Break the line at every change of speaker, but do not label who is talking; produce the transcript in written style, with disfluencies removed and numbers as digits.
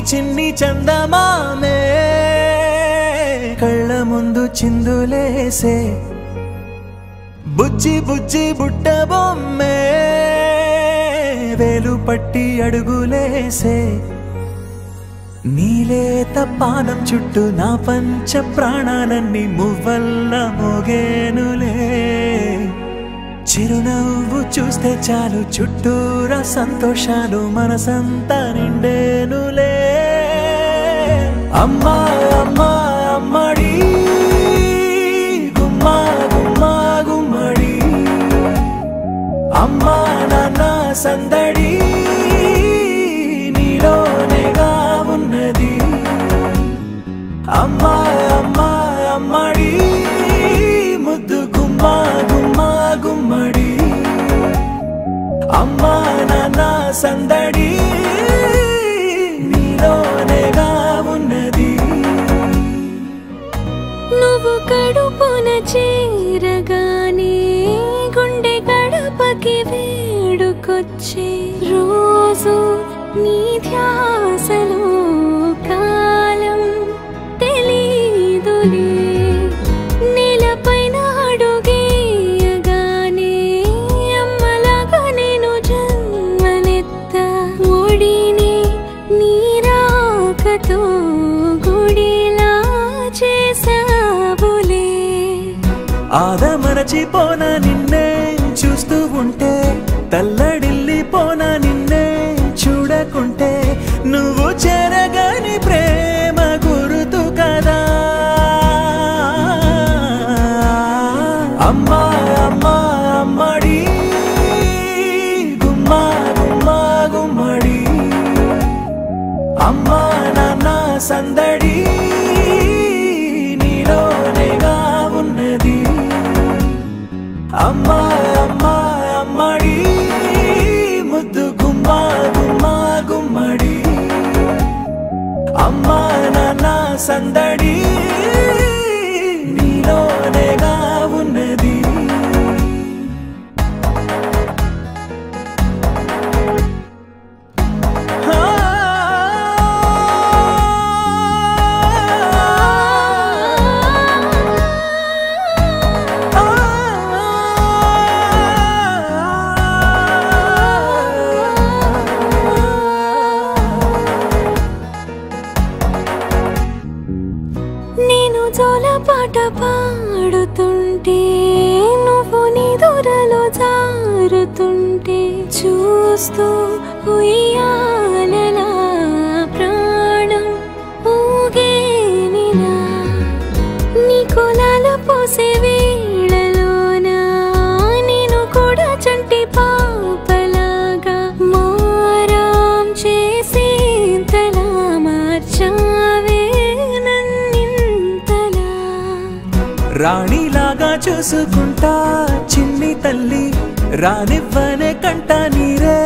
చిన్ని చందమామే కళ్ళ ముందు చిందులేసే బుజ్జి బుజ్జి బుట్ట బొమ్మే వేలు పట్టి అడుగులేసే నీలేత పానం చుట్టూ నా పంచ ప్రాణాలన్నీ మువ్వల్ల మోగేనులే చిరునవ్వు చూస్తే చాలు చుట్టూరా సంతోషాలు మనసంతా నిండేనులే అమ్మా అమ్మా అమ్మడి గుమ్మా గుమ్మా గుమ్మడి అమ్మా నాన్న సందడి నీలోనేగా ఉన్నది అమ్మా అమ్మా అమ్మడి ముద్దు గుమ్మా గుమ్మా గుమ్మడి అమ్మా నాన్న సందడి నీలోనేగా ఉన్నది
నువ్వు కడుపున చేరగానే గుండె గడపకి వేడుకొచ్చే రోజు నీ ధ్యాసలో కాలం తెలీదులే నేలపైన అడుగేయగానే అమ్మలాగా నేను జన్మనెత్త ఒడిని నీ రాకతో గుడిలా చేసావులే
ఆదమరచిపోన నిన్నే చూస్తూ ఉంటే తల్లడిల్లిపోన నిన్నే చూడకుంటే నువ్వు చెరగని ప్రేమ గురుతు కదా అమ్మా అమ్మా అమ్మడి గుమ్మా గుమ్మా గుమ్మడి అమ్మా నాన్న సందడి నీలోనేగా ఉన్నది అమ్మా అమ్మా అమ్మడి ముద్దు గుమ్మా గుమ్మా గుమ్మడి అమ్మా నాన్న సందడి నీలోనేగా ఉన్నది
నేను జోలపాట పాడుతుంటే నువ్వు నీ దూరలో జారుతుంటే చూస్తూ ఉయ్యాలలా ప్రాణం ఊగేనిలా నీ కులాలు పోసే వేళలోనా నేను కూడా చంటి పాపలాగా మారాం చేసి తలా మార్చావే
రాణిలాగా చూసుకుంటా చిన్ని తల్లి రానివ్వనే కంట నీరే